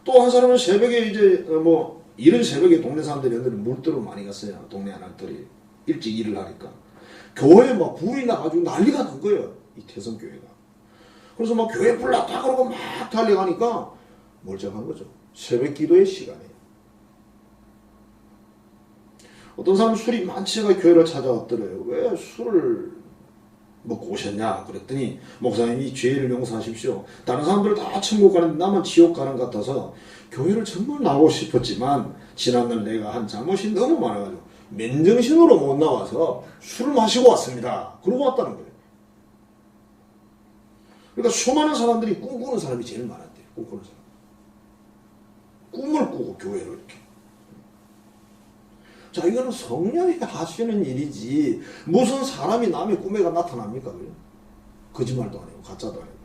또 한 사람은 새벽에 이제 뭐 이른 새벽에 동네 사람들이 물들어 많이 갔어요. 동네 아날들이 일찍 일을 하니까 교회에 막 불이 나가지고 난리가 난 거예요. 이 태성교회가. 그래서 막 교회 불 났다 그러고 막 달려가니까 멀쩡한 거죠. 새벽 기도의 시간이에요. 어떤 사람은 술이 많지가 교회를 찾아왔더래요. 왜 술을 먹고 오셨냐 그랬더니 목사님이 죄를 용서하십시오. 다른 사람들 다 천국 가는데 나만 지옥 가는 것 같아서 교회를 정말 나오고 싶었지만 지난날 내가 한 잘못이 너무 많아가지고 맨정신으로 못 나와서 술을 마시고 왔습니다. 그러고 왔다는 거예요. 그러니까 수많은 사람들이 꿈꾸는 사람이 제일 많았대요. 꿈꾸는 사람. 꿈을 꾸고 교회를 이렇게. 자, 이거는 성령이 하시는 일이지 무슨 사람이 남의 꿈에가 나타납니까? 그래? 거짓말도 아니고 가짜도 아니고.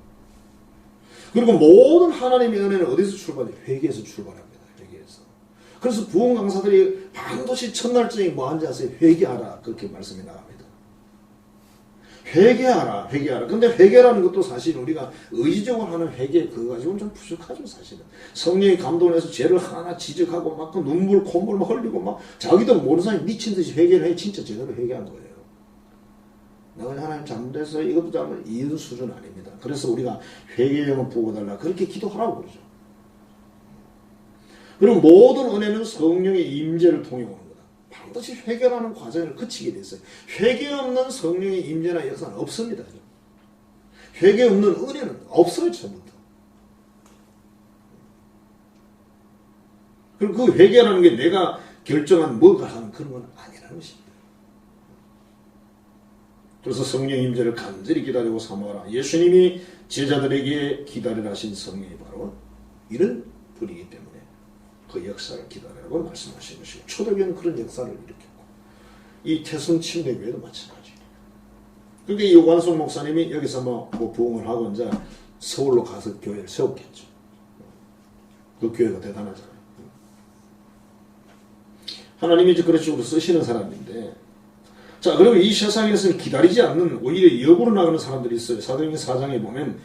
그리고 모든 하나님의 은혜는 어디서 출발해요? 회개에서 출발합니다. 회개에서. 그래서 부흥 강사들이 반드시 첫날쯤에 뭐 하는지 아세요? 회개하라 그렇게 말씀이 나갑니다. 회개하라. 근데 회개라는 것도 사실 우리가 의지적으로 하는 회개 그거 가지고는 좀 부족하죠 사실은. 성령이 감동을 해서 죄를 하나하나 지적하고 막 그 눈물 콧물 막 흘리고 막 자기도 모르는 사람이 미친 듯이 회개를 해. 진짜 제대로 회개한 거예요. 내가 하나님 잘못해서 이것도 잘못 이런 수준 아닙니다. 그래서 우리가 회개의 영을 부어달라 그렇게 기도하라고 그러죠. 그리고 모든 은혜는 성령의 임재를 통해 오는 거다. 반드시 회개라는 과정을 거치게 됐어요. 회개 없는 성령의 임재나 역사는 없습니다. 회개 없는 은혜는 없어요. 처음부터. 그리고 그 회개라는 게 내가 결정한 뭐가 하는 그런 건 아니라는 것입니다. 그래서 성령 임재를 간절히 기다리고 사모하라. 예수님이 제자들에게 기다리라 하신 성령이 바로 이런 분이기 때문에 그 역사를 기다리라고 말씀하신 것이고, 초대교회는 그런 역사를 일으켰고, 이 태성 침례교회도 마찬가지예요. 그러니까 이 요관성 목사님이 여기서 뭐 부흥을 하고 이제 서울로 가서 교회를 세웠겠죠. 그 교회가 대단하잖아요. 하나님이 이제 그런 식으로 쓰시는 사람인데, 자, 그리고 이 세상에서는 기다리지 않는 오히려 역으로 나가는 사람들이 있어요. 사도행전 4장에 보면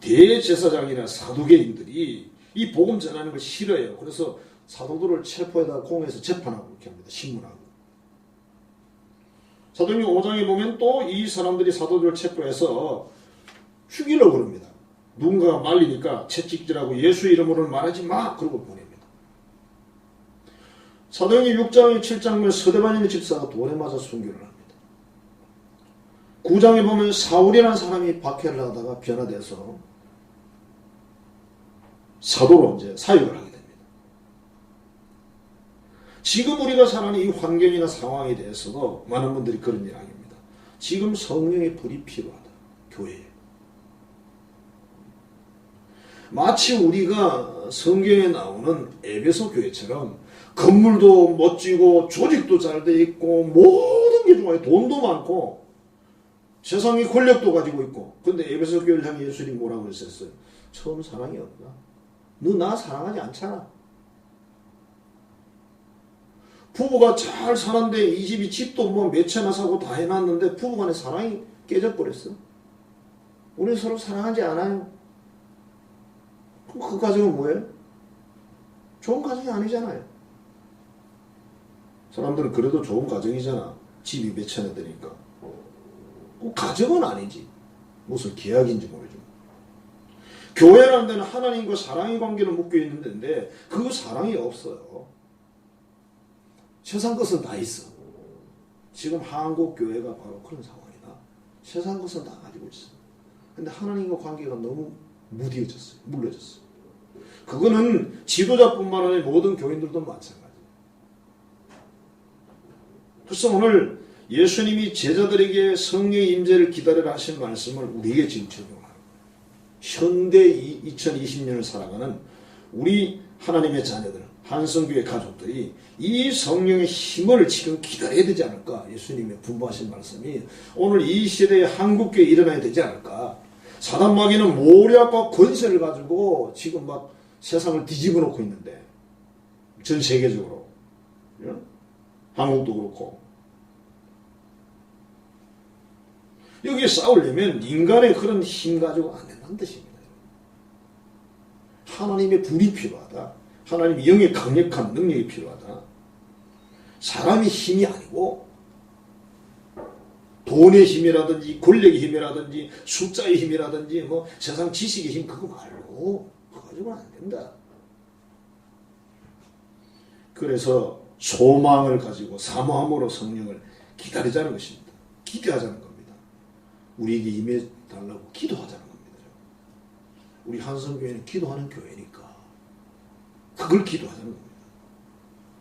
대제사장이나 사두개인들이 이 복음 전하는 걸 싫어해요. 그래서 사도들을 체포에다 공에서 재판하고 이렇게 합니다. 신문하고. 사도행전 5장에 보면 또 이 사람들이 사도들을 체포해서 죽이려고 그럽니다. 누군가가 말리니까 채찍질하고 예수 이름으로는 말하지 마! 그러고 보냅니다. 사도행전 6장, 7장 보면 서대반이라는 집사가 돌에 맞아 순교를 합니다. 9장에 보면 사울이라는 사람이 박해를 하다가 변화돼서 사도로 이제 사역을 하게 됩니다. 지금 우리가 사는 이 환경이나 상황에 대해서도 많은 분들이 그런 이야기입니다. 지금 성령의 불이 필요하다. 교회에. 마치 우리가 성경에 나오는 에베소 교회처럼 건물도 멋지고 조직도 잘 돼 있고 모든 게 좋아요. 돈도 많고 세상의 권력도 가지고 있고, 근데 에베소 교회를 향해 예수님이 뭐라고 그랬었어요? 처음 사랑이 없다. 너 나 사랑하지 않잖아. 부부가 잘 사는데 이 집이 집도 뭐 몇 채나 사고 다 해놨는데 부부간에 사랑이 깨져버렸어. 우리 서로 사랑하지 않아요. 그럼 그 가정은 뭐예요? 좋은 가정이 아니잖아요. 사람들은 그래도 좋은 가정이잖아. 집이 몇 채나 되니까. 그 가정은 아니지. 무슨 계약인지 모르죠. 교회라는 데는 하나님과 사랑의 관계로 묶여 있는 데인데 그 사랑이 없어요. 세상 것은 다 있어. 지금 한국 교회가 바로 그런 상황이다. 세상 것은 다 가지고 있어. 근데 하나님과 관계가 너무 무뎌졌어요. 물러졌어요. 그거는 지도자뿐만 아니라 모든 교인들도 마찬가지예요. 그래서 오늘 예수님이 제자들에게 성령의 임재를 기다리라 하신 말씀을 우리에게 지금 적용하는 거예요. 현대 2020년을 살아가는 우리 하나님의 자녀들, 한성교회 가족들이 이 성령의 힘을 지금 기다려야 되지 않을까? 예수님의 분부하신 말씀이 오늘 이 시대에 한국교회에 일어나야 되지 않을까? 사단마귀는 모략과 권세를 가지고 지금 막 세상을 뒤집어 놓고 있는데, 전 세계적으로. 한국도 그렇고. 여기에 싸우려면 인간의 그런 힘 가지고 안 된다는 뜻입니다. 하나님의 불이 필요하다. 하나님의 영의 강력한 능력이 필요하다. 사람의 힘이 아니고 돈의 힘이라든지 권력의 힘이라든지 숫자의 힘이라든지 뭐 세상 지식의 힘 그거 말고 그거 가지고는 안 된다. 그래서 소망을 가지고 사모함으로 성령을 기다리자는 것입니다. 기대하자는 겁니다. 우리에게 임해달라고 기도하자는 겁니다. 우리 한성교회는 기도하는 교회니까 그걸 기도하자는 겁니다.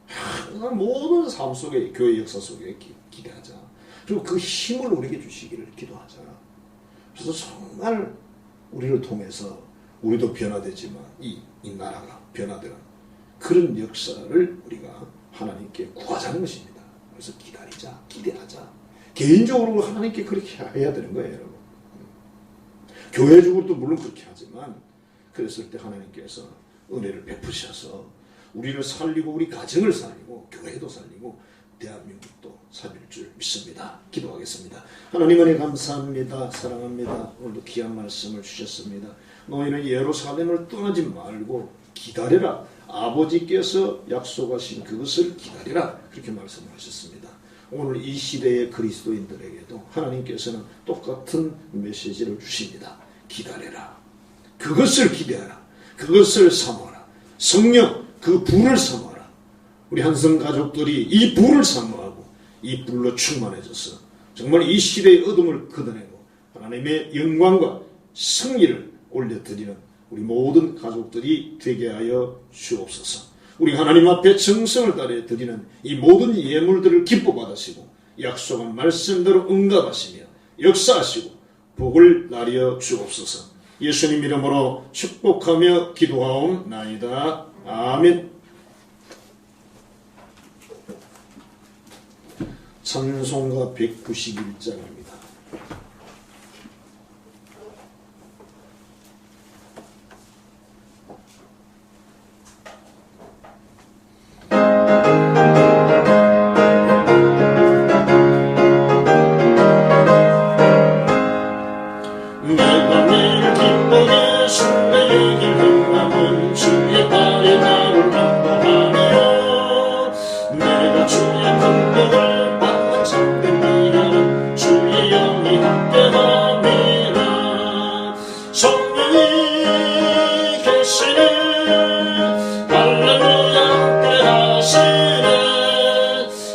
항상 모든 삶 속에, 교회 역사 속에 기대하자. 그리고 그 힘을 우리에게 주시기를 기도하자. 그래서 정말 우리를 통해서 우리도 변화되지만 이 나라가 변화되는 그런 역사를 우리가 하나님께 구하자는 것입니다. 그래서 기다리자, 기대하자. 개인적으로 하나님께 그렇게 해야 되는 거예요, 여러분. 교회적으로도 물론 그렇게 하지만 그랬을 때 하나님께서 은혜를 베푸셔서 우리를 살리고 우리 가정을 살리고 교회도 살리고 대한민국도 살릴 줄 믿습니다. 기도하겠습니다. 하나님 은혜 감사합니다. 사랑합니다. 오늘도 귀한 말씀을 주셨습니다. 너희는 예루살렘을 떠나지 말고 기다려라. 아버지께서 약속하신 그것을 기다리라. 그렇게 말씀을 하셨습니다. 오늘 이 시대의 그리스도인들에게도 하나님께서는 똑같은 메시지를 주십니다. 기다려라. 그것을 기대하라. 그것을 사모하라. 성령 그 불을 사모하라. 우리 한성 가족들이 이 불을 사모하고 이 불로 충만해져서 정말 이 시대의 어둠을 걷어내고 하나님의 영광과 승리를 올려드리는 우리 모든 가족들이 되게 하여 주옵소서. 우리 하나님 앞에 정성을 다해 드리는 이 모든 예물들을 기뻐 받으시고 약속한 말씀대로 응답하시며 역사하시고 복을 나려 주옵소서. 예수님 이름으로 축복하며 기도하옵나이다. 아멘. 찬송가 191장입니다. 내가 늘 기쁘게 순례의 길 행함은 주의 발에 나를 인도하며 내가 주의 긍휼을 받는 참된 일하는 주의 영이 함께함이라. 성령이 계시네 할렐루야 함께하시네.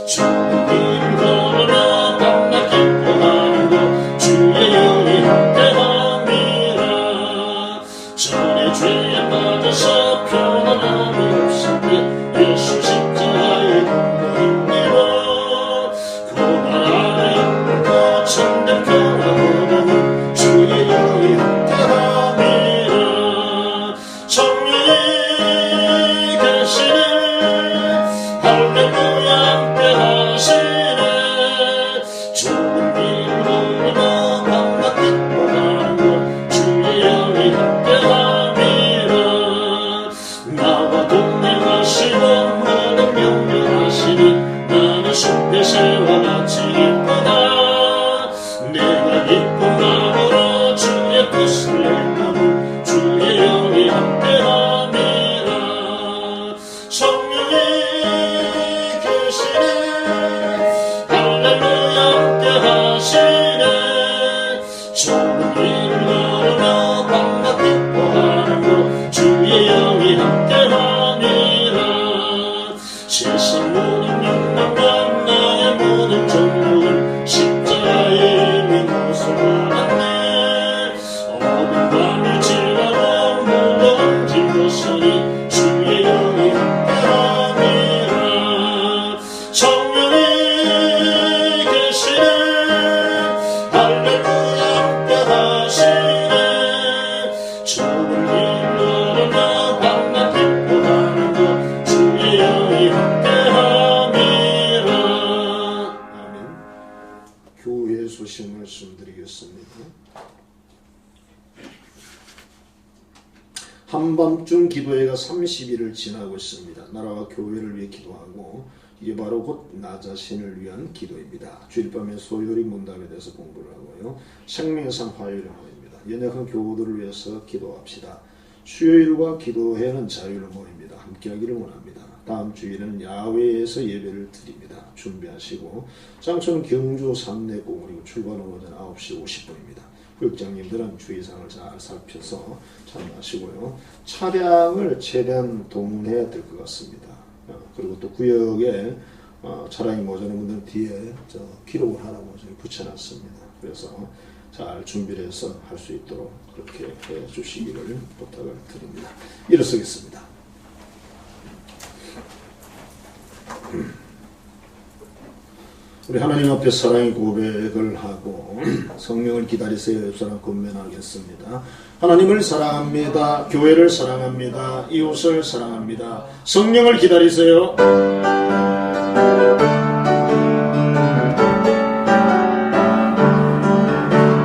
좋은 길 걸으며 밤낮 기뻐하는 것 주의 영이 함께함이라. 전에 죄에 빠져서 편안함이 없을 때 예수 십자가의 공로 힘입어 고발 아래 또 참된 평화 얻어는 주의 영이 함께함이라. 성령이 계시네 할렐루야 함께하시네. 좋은 길 걸으며 밤낮 기뻐하는 것 주의 영이 함께함이라. 나와 동행하시고 모든 명령하시니 나는 숲의 새와 같이 기쁘다. 내가 기쁜 마음으로 주의 뜻을 행하고 주의 영이 함께함이라. 성령이 계시네 할렐루야 함께하시네. 좋은 길을 걸으며 밤낮 기뻐하는 것 주의 영이 함께함이라. 세상 모든 욕망과 나의 모든 정욕은 십자가에 이미 못을 받았네. 어두운 밤을 지나고 무거운 짐도 서니 주의 영이 함께함이라. 성령이 계시네 할렐루야 함께하시네. 좋은 길 걸으며 밤낮 기뻐하는 것 주의 영이 함께함이라. 아멘. 교회 소식 말씀드리겠습니다. 한밤중 기도회가 30일을 지나고 있습니다. 나라와 교회를 위해 기도하고 이게 바로 곧 나 자신을 위한 기도입니다. 주일밤에 소요리 문답에 대해서 공부를 하고요. 생명상 화요일 모입니다. 연약한 교우들을 위해서 기도합시다. 수요일과 기도회는 자유를 모입니다. 함께하기를 원합니다. 다음 주일에는 야외에서 예배를 드립니다. 준비하시고 장소는 경주 삼내고 그리고 출발은 오전 9시 50분입니다. 구역장님들은 주의사항을 잘 살펴서 참여하시고요. 차량을 최대한 동원해야 될 것 같습니다. 그리고 또 구역에 차량이 모자란 분들은 뒤에 기록을 하라고 저희 붙여놨습니다. 그래서 잘 준비를 해서 할 수 있도록 그렇게 해 주시기를 부탁을 드립니다. 일어서겠습니다. 우리 하나님 앞에 사랑의 고백을 하고 성령을 기다리세요. 옆사람 권면하겠습니다. 하나님을 사랑합니다. 교회를 사랑합니다. 이웃을 사랑합니다. 성령을 기다리세요.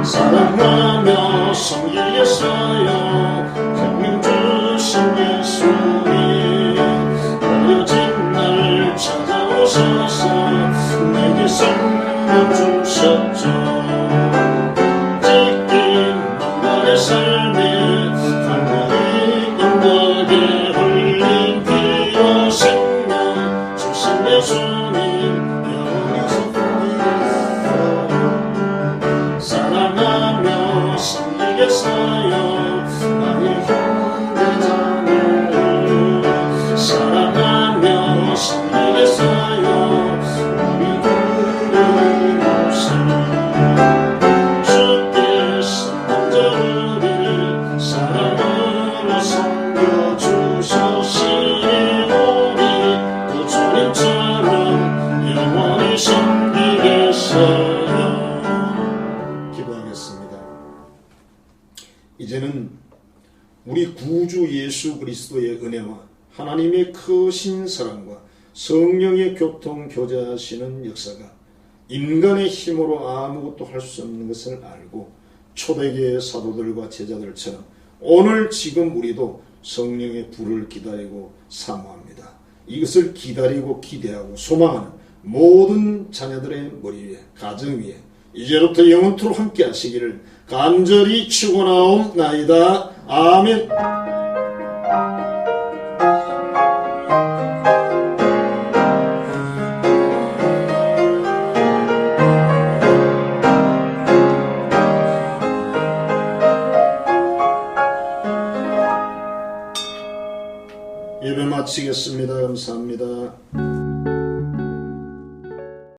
사랑하며 섬기겠어요. 생명 주신 예수님 버려진 날 찾아오셔서 내게 생명 주셨죠. 찢긴 나의 삶에 갈망이 인덕에 흘린 피와 생명 주신 예수님 영원히 섬기겠어요. 사랑하며 섬기겠어요. 나의 현대자를 사랑하며 섬기겠어요. 이제는 우리 구주 예수 그리스도의 은혜와 하나님의 크신 사랑과 성령의 교통 교제하시는 역사가 인간의 힘으로 아무것도 할 수 없는 것을 알고 초대교회 사도들과 제자들처럼 오늘 지금 우리도 성령의 불을 기다리고 사모합니다. 이것을 기다리고 기대하고 소망하는 모든 자녀들의 머리 위에, 가정 위에 이제부터 영원토록 함께 하시기를 간절히 축원하옵나이다. 아멘. 예배 마치겠습니다. 감사합니다.